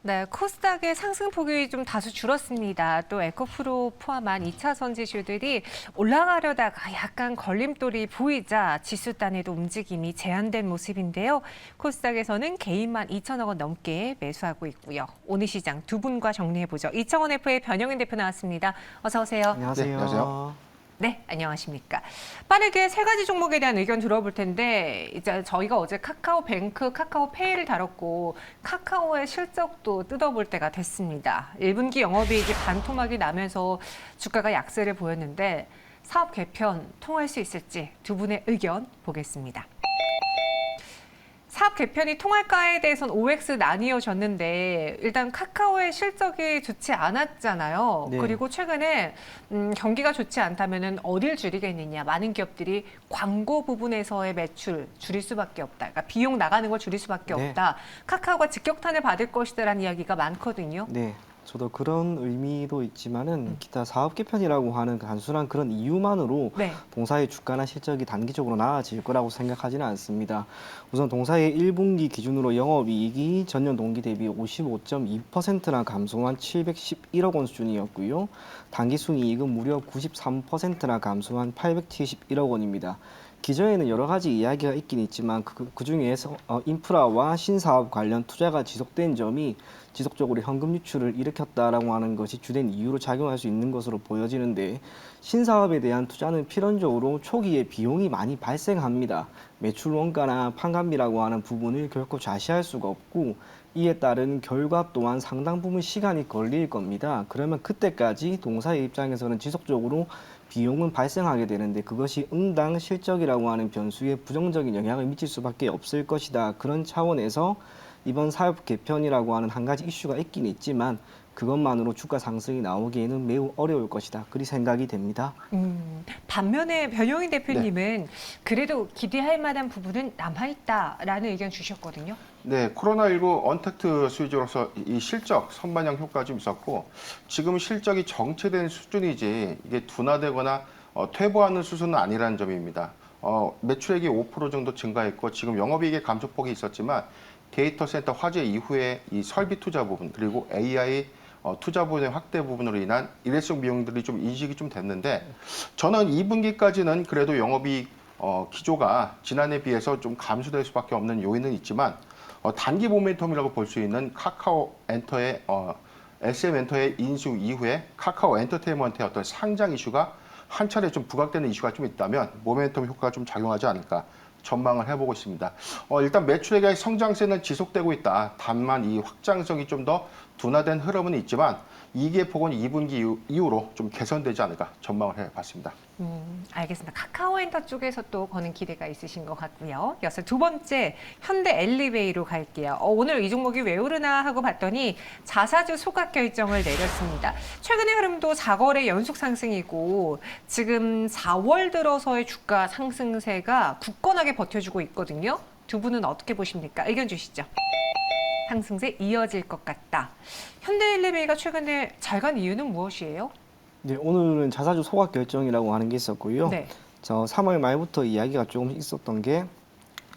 네, 코스닥의 상승폭이 좀 다소 줄었습니다. 또 에코프로 포함한 2차선 지수들이 올라가려다가 약간 걸림돌이 보이자 지수단에도 움직임이 제한된 모습인데요. 코스닥에서는 개인만 2천억 원 넘게 매수하고 있고요. 오늘 시장 두 분과 정리해보죠. 이청원 F의 변영인 대표 나왔습니다. 어서 오세요. 안녕하세요. 네, 안녕하세요. 네, 안녕하십니까. 빠르게 세 가지 종목에 대한 의견 들어볼 텐데 이제 저희가 어제 카카오뱅크, 카카오페이를 다뤘고 카카오의 실적도 뜯어볼 때가 됐습니다. 1분기 영업이익이 반토막이 나면서 주가가 약세를 보였는데 사업 개편 통할 수 있을지 두 분의 의견 보겠습니다. 사업 개편이 통할까에 대해서는 OX 나뉘어졌는데 일단 카카오의 실적이 좋지 않았잖아요. 네. 그리고 최근에 경기가 좋지 않다면 어딜 줄이겠느냐. 많은 기업들이 광고 부분에서의 매출 줄일 수밖에 없다. 그러니까 비용 나가는 걸 줄일 수밖에 네. 없다. 카카오가 직격탄을 받을 것이다라는 이야기가 많거든요. 네, 저도 그런 의미도 있지만은 기타 사업 개편이라고 하는 단순한 그런 이유만으로 네. 동사의 주가나 실적이 단기적으로 나아질 거라고 생각하지는 않습니다. 우선 동사의 1분기 기준으로 영업이익이 전년 동기 대비 55.2%나 감소한 711억 원 수준이었고요. 단기 순이익은 무려 93%나 감소한 871억 원입니다. 기존에는 여러 가지 이야기가 있긴 있지만 그 중에서 인프라와 신사업 관련 투자가 지속된 점이 지속적으로 현금 유출을 일으켰다라고 하는 것이 주된 이유로 작용할 수 있는 것으로 보여지는데, 신사업에 대한 투자는 필연적으로 초기에 비용이 많이 발생합니다. 매출 원가나 판관비라고 하는 부분을 결코 좌시할 수가 없고, 이에 따른 결과 또한 상당 부분 시간이 걸릴 겁니다. 그러면 그때까지 동사의 입장에서는 지속적으로 비용은 발생하게 되는데 그것이 응당 실적이라고 하는 변수에 부정적인 영향을 미칠 수밖에 없을 것이다. 그런 차원에서 이번 사업 개편이라고 하는 한 가지 이슈가 있긴 있지만 그것만으로 주가 상승이 나오기에는 매우 어려울 것이다. 그리 생각이 됩니다. 반면에 변영인 대표님은 그래도 기대할 만한 부분은 남아있다라는 의견 주셨거든요. 네, 코로나19 언택트 수혜주로서 이 실적 선반영 효과가 좀 있었고, 지금 실적이 정체된 수준이지 이게 둔화되거나 퇴보하는 수준은 아니라는 점입니다. 매출액이 5% 정도 증가했고 지금 영업이익의 감소폭이 있었지만 데이터 센터 화재 이후에 이 설비 투자 부분 그리고 AI 투자 부분의 확대 부분으로 인한 일회성 비용들이 좀 인식이 좀 됐는데, 저는 2분기까지는 그래도 영업이익 기조가 지난해 비해서 좀 감소될 수밖에 없는 요인은 있지만 단기 모멘텀이라고 볼 수 있는 카카오 엔터의 SM 엔터의 인수 이후에 카카오 엔터테인먼트의 어떤 상장 이슈가 한 차례 좀 부각되는 이슈가 좀 있다면 모멘텀 효과가 좀 작용하지 않을까 전망을 해보고 있습니다. 일단 매출액의 성장세는 지속되고 있다. 다만 이 확장성이 좀 더 둔화된 흐름은 있지만 이게 폭은 2분기 이후로 좀 개선되지 않을까 전망을 해봤습니다. 알겠습니다. 카카오엔터 쪽에서 또 거는 기대가 있으신 것 같고요. 이어서 두 번째 현대 엘리베이로 갈게요. 오늘 이 종목이 왜 오르나 하고 봤더니 자사주 소각 결정을 내렸습니다. 최근의 흐름도 4거래 연속 상승이고 지금 4월 들어서의 주가 상승세가 굳건하게 버텨주고 있거든요. 두 분은 어떻게 보십니까? 의견 주시죠. 상승세 이어질 것 같다. 현대엘리베이가 최근에 잘 간 이유는 무엇이에요? 네, 오늘은 자사주 소각 결정이라고 하는 게 있었고요. 네. 저 3월 말부터 이야기가 조금 있었던 게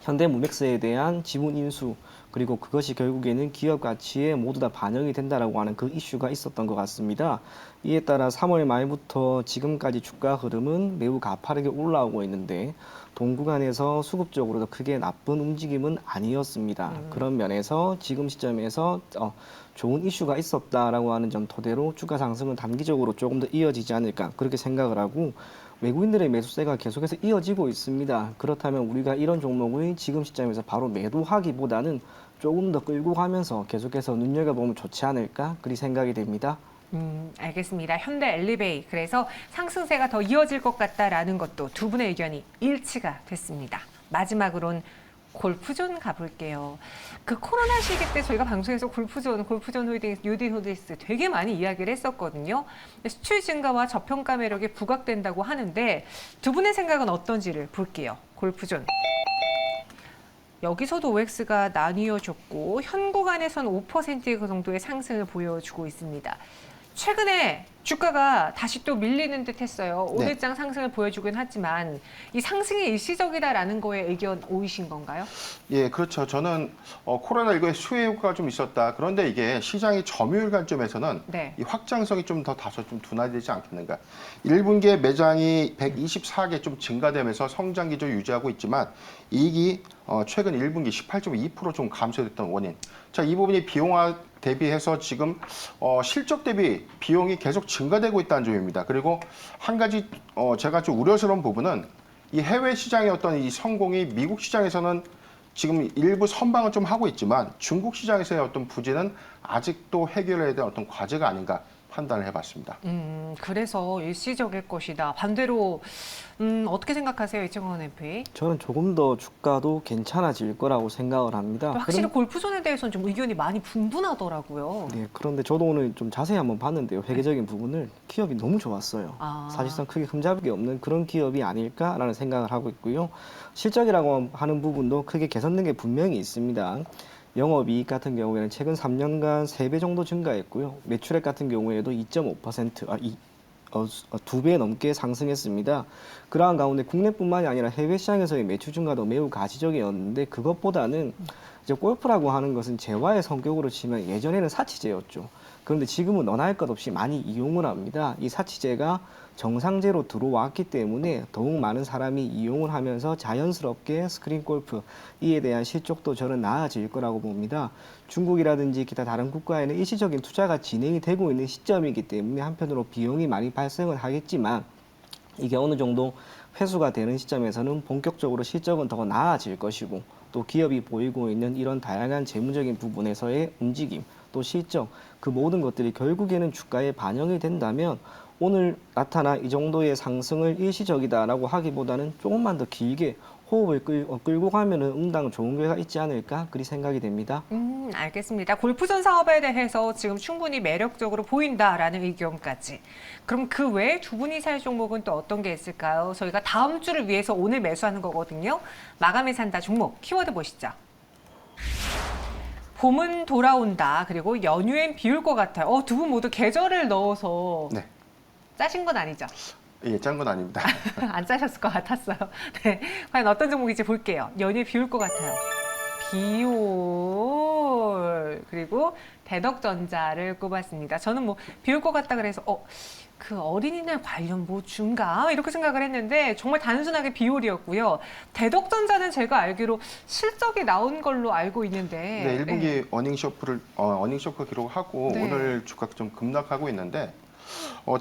현대무맥스에 대한 지분 인수, 그리고 그것이 결국에는 기업 가치에 모두 다 반영이 된다라고 하는 그 이슈가 있었던 것 같습니다. 이에 따라 3월 말부터 지금까지 주가 흐름은 매우 가파르게 올라오고 있는데 동구간에서 수급적으로도 크게 나쁜 움직임은 아니었습니다. 그런 면에서 지금 시점에서 좋은 이슈가 있었다라고 하는 점 토대로 주가 상승은 단기적으로 조금 더 이어지지 않을까 그렇게 생각을 하고, 외국인들의 매수세가 계속해서 이어지고 있습니다. 그렇다면 우리가 이런 종목을 지금 시점에서 바로 매도하기보다는 조금 더 끌고 가면서 계속해서 눈여겨보면 좋지 않을까 그리 생각이 됩니다. 알겠습니다. 현대 엘리베이. 그래서 상승세가 더 이어질 것 같다라는 것도 두 분의 의견이 일치가 됐습니다. 마지막으로는 골프존 가볼게요. 그 코로나 시기 때 저희가 방송에서 골프존 홀딩스, UD 홀딩스 되게 많이 이야기를 했었거든요. 수출 증가와 저평가 매력이 부각된다고 하는데 두 분의 생각은 어떤지를 볼게요. 골프존. 여기서도 OX가 나뉘어졌고 현 구간에서는 5% 정도의 상승을 보여주고 있습니다. 최근에 주가가 다시 또 밀리는 듯 했어요. 네. 오늘장 상승을 보여주긴 하지만 이 상승이 일시적이다라는 거에 의견 오이신 건가요? 예, 그렇죠. 저는 코로나19의 수혜 효과가 좀 있었다. 그런데 이게 시장의 점유율 관점에서는 네. 이 확장성이 좀 더 다소 좀 둔화되지 않겠는가. 1분기에 매장이 124개 좀 증가되면서 성장 기조 유지하고 있지만 이익이 최근 1분기 18.2% 좀 감소됐던 원인. 자, 이 부분이 비용화 대비해서 지금 실적 대비 비용이 계속 증가되고 있다는 점입니다. 그리고 한 가지 제가 좀 우려스러운 부분은 이 해외 시장의 어떤 이 성공이 미국 시장에서는 지금 일부 선방을 좀 하고 있지만 중국 시장에서의 어떤 부진은 아직도 해결해야 될 어떤 과제가 아닌가 판단을 해봤습니다. 그래서 일시적일 것이다. 반대로 어떻게 생각하세요, 이청원 FA? 저는 조금 더 주가도 괜찮아질 거라고 생각을 합니다. 확실히 골프존에 대해서는 좀 의견이 많이 분분하더라고요. 네, 그런데 저도 오늘 좀 자세히 한번 봤는데요. 회계적인 부분을 기업이 너무 좋았어요. 아. 사실상 크게 흠잡을 게 없는 그런 기업이 아닐까라는 생각을 하고 있고요. 실적이라고 하는 부분도 크게 개선된 게 분명히 있습니다. 영업이익 같은 경우에는 최근 3년간 3배 정도 증가했고요. 매출액 같은 경우에도 2.5%, 2배 넘게 상승했습니다. 그러한 가운데 국내뿐만이 아니라 해외 시장에서의 매출 증가도 매우 가시적이었는데 그것보다는 이제 골프라고 하는 것은 재화의 성격으로 치면 예전에는 사치제였죠. 그런데 지금은 너나 할 것 없이 많이 이용을 합니다. 이 사치제가 정상제로 들어왔기 때문에 더욱 많은 사람이 이용을 하면서 자연스럽게 스크린 골프 이에 대한 실적도 저는 나아질 거라고 봅니다. 중국이라든지 기타 다른 국가에는 일시적인 투자가 진행이 되고 있는 시점이기 때문에 한편으로 비용이 많이 발생을 하겠지만 이게 어느 정도 회수가 되는 시점에서는 본격적으로 실적은 더 나아질 것이고 또 기업이 보이고 있는 이런 다양한 재무적인 부분에서의 움직임 또 실적 그 모든 것들이 결국에는 주가에 반영이 된다면 오늘 나타난 이 정도의 상승을 일시적이다라고 하기보다는 조금만 더 길게 호흡을 끌고 가면은 응당 좋은 결과가 있지 않을까 그리 생각이 됩니다. 알겠습니다. 골프존 사업에 대해서 지금 충분히 매력적으로 보인다라는 의견까지. 그럼 그 외에 두 분이 살 종목은 또 어떤 게 있을까요? 저희가 다음 주를 위해서 오늘 매수하는 거거든요. 마감에 산다 종목 키워드 보시죠. 봄은 돌아온다. 그리고 연휴엔 비올 것 같아요. 두 분 모두 계절을 넣어서 네. 짜신 건 아니죠? 예, 짠 건 아닙니다. 안 짜셨을 것 같았어요. 네, 과연 어떤 종목인지 볼게요. 연휴에 비올 것 같아요. 비올 그리고 대덕전자를 꼽았습니다. 저는 뭐 비올 것 같다 그래서 그 어린이날 관련 뭐 준가 이렇게 생각을 했는데 정말 단순하게 비올이었고요. 대덕전자는 제가 알기로 실적이 나온 걸로 알고 있는데 네, 1분기 어닝쇼크 기록하고 네. 오늘 주가가 좀 급락하고 있는데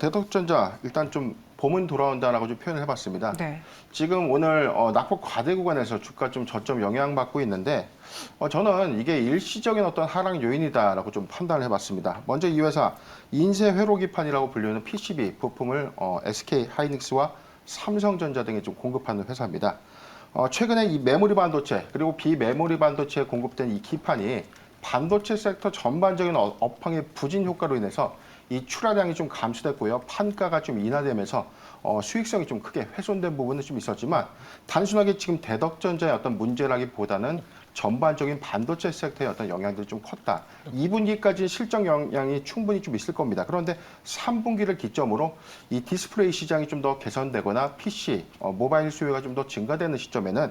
대덕전자 일단 좀 봄은 돌아온다라고 좀 표현을 해봤습니다. 네. 지금 오늘 낙폭 과대 구간에서 주가 좀 저점 영향받고 있는데 저는 이게 일시적인 어떤 하락 요인이다라고 좀 판단을 해봤습니다. 먼저 이 회사 인쇄 회로기판이라고 불리는 PCB 부품을 SK 하이닉스와 삼성전자 등에 좀 공급하는 회사입니다. 최근에 이 메모리 반도체 그리고 비메모리 반도체에 공급된 이 기판이 반도체 섹터 전반적인 업황의 부진 효과로 인해서 이 출하량이 좀 감소됐고요. 판가가 좀 인하되면서 수익성이 좀 크게 훼손된 부분은 좀 있었지만 단순하게 지금 대덕전자의 어떤 문제라기보다는 전반적인 반도체 섹터의 어떤 영향들이 좀 컸다. 2분기까지 실적 영향이 충분히 좀 있을 겁니다. 그런데 3분기를 기점으로 이 디스플레이 시장이 좀 더 개선되거나 PC, 모바일 수요가 좀 더 증가되는 시점에는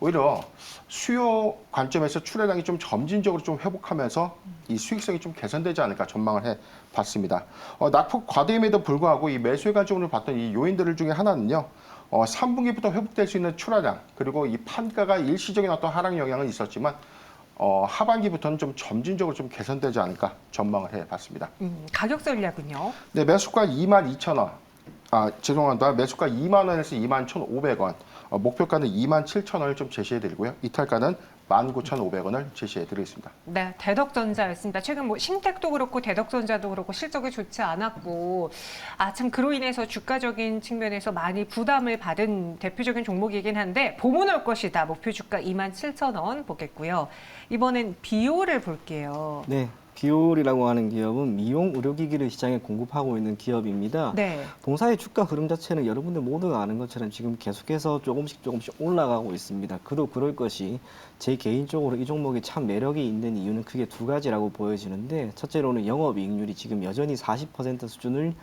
오히려 수요 관점에서 출하량이 좀 점진적으로 좀 회복하면서 이 수익성이 좀 개선되지 않을까 전망을 해봤습니다. 낙폭 과대임에도 불구하고 이 매수의 관점으로 봤던 이 요인들 중에 하나는요. 3분기부터 회복될 수 있는 출하량 그리고 이 판가가 일시적인 어떤 하락 영향은 있었지만 하반기부터는 좀 점진적으로 좀 개선되지 않을까 전망을 해봤습니다. 가격 전략은요? 네, 매수가 22,000원. 죄송합니다. 매수가 2만 원에서 21,500원. 목표가는 27,000원을 좀 제시해드리고요. 이탈가는 19,500원을 제시해드리겠습니다. 네, 대덕전자였습니다. 최근 뭐 신택도 그렇고 대덕전자도 그렇고 실적이 좋지 않았고 참 그로 인해서 주가적인 측면에서 많이 부담을 받은 대표적인 종목이긴 한데 봄은 올 것이다. 목표 주가 27,000원 보겠고요. 이번엔 비오를 볼게요. 네, 비올이라고 하는 기업은 미용 의료기기를 시장에 공급하고 있는 기업입니다. 네. 동사의 주가 흐름 자체는 여러분들 모두가 아는 것처럼 지금 계속해서 조금씩 올라가고 있습니다. 그도 그럴 것이 제 개인적으로 이 종목이 참 매력이 있는 이유는 크게 두 가지라고 보여지는데, 첫째로는 영업이익률이 지금 여전히 40% 수준을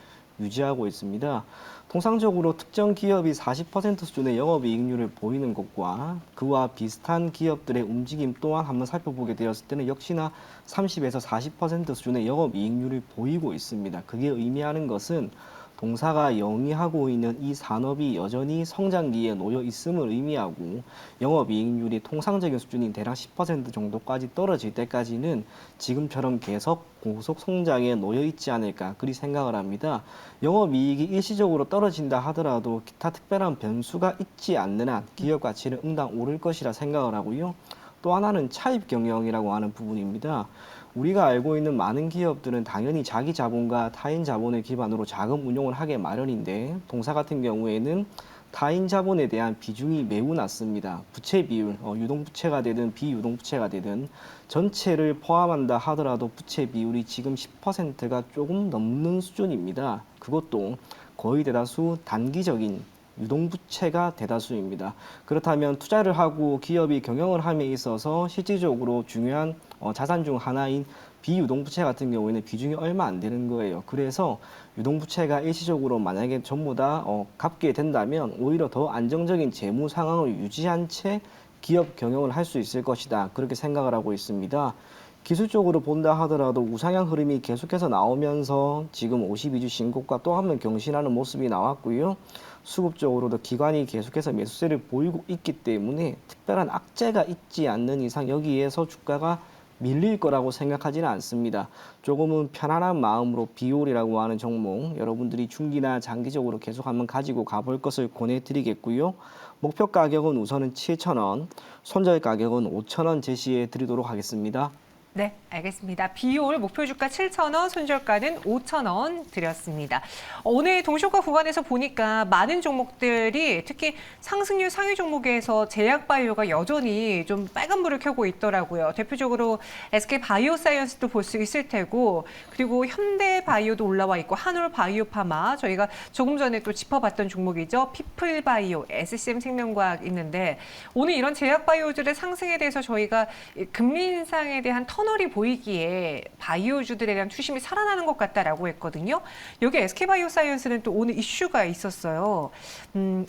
유지하고 있습니다. 통상적으로 특정 기업이 40% 수준의 영업이익률을 보이는 것과 그와 비슷한 기업들의 움직임 또한 한번 살펴보게 되었을 때는 역시나 30에서 40% 수준의 영업이익률을 보이고 있습니다. 그게 의미하는 것은 동사가 영위하고 있는 이 산업이 여전히 성장기에 놓여 있음을 의미하고, 영업이익률이 통상적인 수준인 대략 10% 정도까지 떨어질 때까지는 지금처럼 계속 고속 성장에 놓여 있지 않을까 그리 생각을 합니다. 영업이익이 일시적으로 떨어진다 하더라도 기타 특별한 변수가 있지 않는 한 기업 가치는 응당 오를 것이라 생각을 하고요. 또 하나는 차입 경영이라고 하는 부분입니다. 우리가 알고 있는 많은 기업들은 당연히 자기 자본과 타인 자본을 기반으로 자금 운용을 하게 마련인데, 동사 같은 경우에는 타인 자본에 대한 비중이 매우 낮습니다. 부채 비율, 유동부채가 되든 비유동부채가 되든 전체를 포함한다 하더라도 부채 비율이 지금 10%가 조금 넘는 수준입니다. 그것도 거의 대다수 단기적인 유동부채가 대다수입니다. 그렇다면 투자를 하고 기업이 경영을 함에 있어서 실질적으로 중요한 자산 중 하나인 비유동부채 같은 경우에는 비중이 얼마 안 되는 거예요. 그래서 유동부채가 일시적으로 만약에 전부 다 갚게 된다면 오히려 더 안정적인 재무 상황을 유지한 채 기업 경영을 할 수 있을 것이다. 그렇게 생각을 하고 있습니다. 기술적으로 본다 하더라도 우상향 흐름이 계속해서 나오면서 지금 52주 신고가 또 한 번 경신하는 모습이 나왔고요. 수급적으로도 기관이 계속해서 매수세를 보이고 있기 때문에 특별한 악재가 있지 않는 이상 여기에서 주가가 밀릴 거라고 생각하지는 않습니다. 조금은 편안한 마음으로 비올이라고 하는 종목 여러분들이 중기나 장기적으로 계속 한번 가지고 가볼 것을 권해드리겠고요. 목표 가격은 우선은 7,000원, 손절 가격은 5,000원 제시해 드리도록 하겠습니다. 네, 알겠습니다. 비올 목표 주가 7,000원, 손절가는 5,000원 드렸습니다. 오늘 동시효과 구간에서 보니까 많은 종목들이 특히 상승률 상위 종목에서 제약바이오가 여전히 좀 빨간불을 켜고 있더라고요. 대표적으로 SK바이오사이언스도 볼 수 있을 테고, 그리고 현대바이오도 올라와 있고, 한올바이오파마, 저희가 조금 전에 또 짚어봤던 종목이죠. 피플바이오, SCM생명과학 있는데, 오늘 이런 제약바이오들의 상승에 대해서 저희가 금리 인상에 대한 터널이 보이기에 바이오주들에 대한 투심이 살아나는 것 같다라고 했거든요. 여기 SK바이오사이언스는 또 오늘 이슈가 있었어요.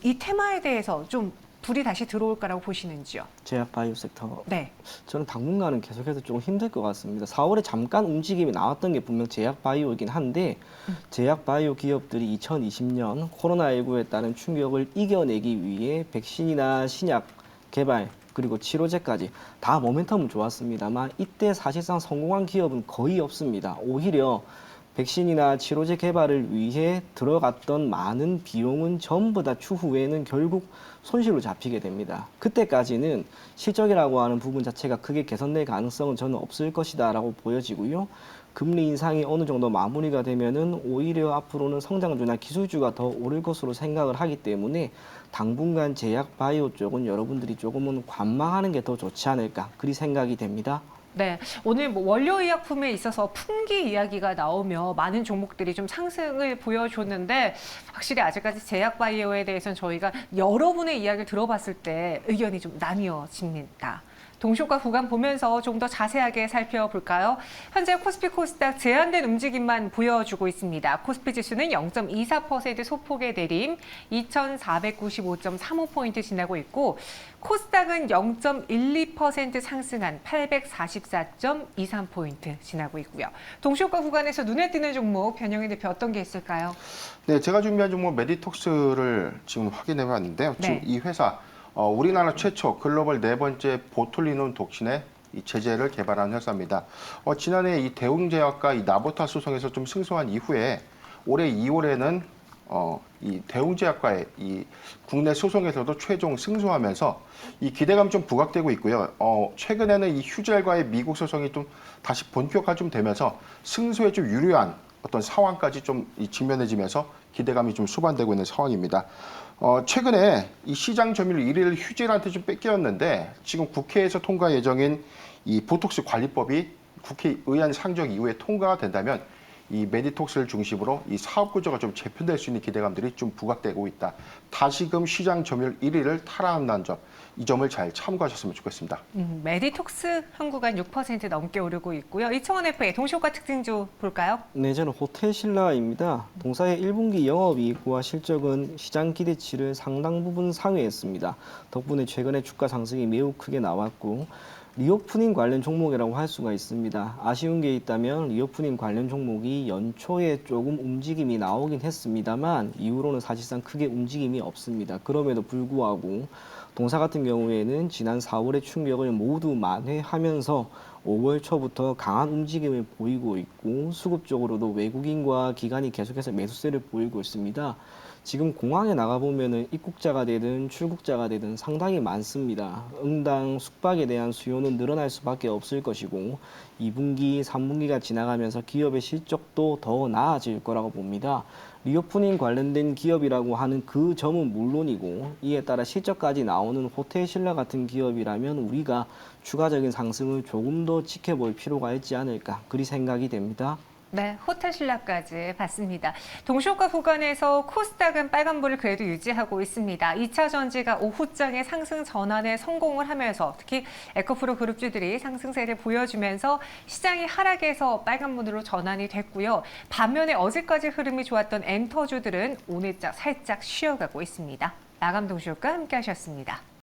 이 테마에 대해서 좀 불이 다시 들어올 거라고 보시는지요? 제약 바이오 섹터. 네. 저는 당분간은 계속해서 조금 힘들 것 같습니다. 4월에 잠깐 움직임이 나왔던 게 분명 제약 바이오이긴 한데, 제약 바이오 기업들이 2020년 코로나19에 따른 충격을 이겨내기 위해 백신이나 신약 개발 그리고 치료제까지 다 모멘텀은 좋았습니다만 이때 사실상 성공한 기업은 거의 없습니다. 오히려 백신이나 치료제 개발을 위해 들어갔던 많은 비용은 전부 다 추후에는 결국 손실로 잡히게 됩니다. 그때까지는 실적이라고 하는 부분 자체가 크게 개선될 가능성은 저는 없을 것이다라고 보여지고요. 금리 인상이 어느 정도 마무리가 되면은 오히려 앞으로는 성장주나 기술주가 더 오를 것으로 생각을 하기 때문에 당분간 제약 바이오 쪽은 여러분들이 조금은 관망하는 게 더 좋지 않을까 그리 생각이 됩니다. 네, 오늘 뭐 원료의약품에 있어서 풍기 이야기가 나오며 많은 종목들이 좀 상승을 보여줬는데, 확실히 아직까지 제약바이오에 대해서는 저희가 여러분의 이야기를 들어봤을 때 의견이 좀 나뉘어집니다. 동시효과 구간 보면서 좀 더 자세하게 살펴볼까요? 현재 코스피 코스닥 제한된 움직임만 보여주고 있습니다. 코스피 지수는 0.24% 소폭의 내림, 2,495.35포인트 지나고 있고, 코스닥은 0.12% 상승한 844.23포인트 지나고 있고요. 동시효과 구간에서 눈에 띄는 종목, 변영희 대표 어떤 게 있을까요? 네, 제가 준비한 종목 메디톡스를 지금 확인해 봤는데요. 지금 네. 이 회사 우리나라 최초 글로벌 네 번째 보툴리눔 독신의 이 제제를 개발한 회사입니다. 지난해 이 대웅제약과 이 나보타 소송에서 좀 승소한 이후에 올해 2월에는 이 대웅제약과의 이 국내 소송에서도 최종 승소하면서 이 기대감 좀 부각되고 있고요. 최근에는 이 휴젤과의 미국 소송이 좀 다시 본격화 좀 되면서 승소에 좀 유리한 어떤 상황까지 좀 직면해지면서 기대감이 좀 수반되고 있는 상황입니다. 최근에 이 시장 점유율 1위를 휴젤한테 좀 뺏겼는데, 지금 국회에서 통과 예정인 이 보톡스 관리법이 국회의안 상정 이후에 통과가 된다면 이 메디톡스를 중심으로 이 사업 구조가 좀 재편될 수 있는 기대감들이 좀 부각되고 있다. 다시금 시장 점유율 1위를 탈환한다는 점, 이 점을 잘 참고하셨으면 좋겠습니다. 메디톡스 한 구간 6% 넘게 오르고 있고요. 이청원 FA 동시효과 특징 좀 볼까요? 네, 저는 호텔신라입니다. 동사의 1분기 영업이익과 실적은 시장 기대치를 상당 부분 상회했습니다. 덕분에 최근에 주가 상승이 매우 크게 나왔고 리오프닝 관련 종목이라고 할 수가 있습니다. 아쉬운 게 있다면 리오프닝 관련 종목이 연초에 조금 움직임이 나오긴 했습니다만 이후로는 사실상 크게 움직임이 없습니다. 그럼에도 불구하고 동사 같은 경우에는 지난 4월의 충격을 모두 만회하면서 5월 초부터 강한 움직임을 보이고 있고 수급적으로도 외국인과 기관이 계속해서 매수세를 보이고 있습니다. 지금 공항에 나가보면 입국자가 되든 출국자가 되든 상당히 많습니다. 응당 숙박에 대한 수요는 늘어날 수밖에 없을 것이고 2분기, 3분기가 지나가면서 기업의 실적도 더 나아질 거라고 봅니다. 리오프닝 관련된 기업이라고 하는 그 점은 물론이고 이에 따라 실적까지 나오는 호텔신라 같은 기업이라면 우리가 추가적인 상승을 조금 더 지켜볼 필요가 있지 않을까 그리 생각이 됩니다. 네, 호텔신라까지 봤습니다. 동시효과 구간에서 코스닥은 빨간불을 그래도 유지하고 있습니다. 2차 전지가 오후장에 상승 전환에 성공을 하면서 특히 에코프로 그룹주들이 상승세를 보여주면서 시장이 하락에서 빨간불으로 전환이 됐고요. 반면에 어제까지 흐름이 좋았던 엔터주들은 오늘 살짝 쉬어가고 있습니다. 마감 동시효과 함께 하셨습니다.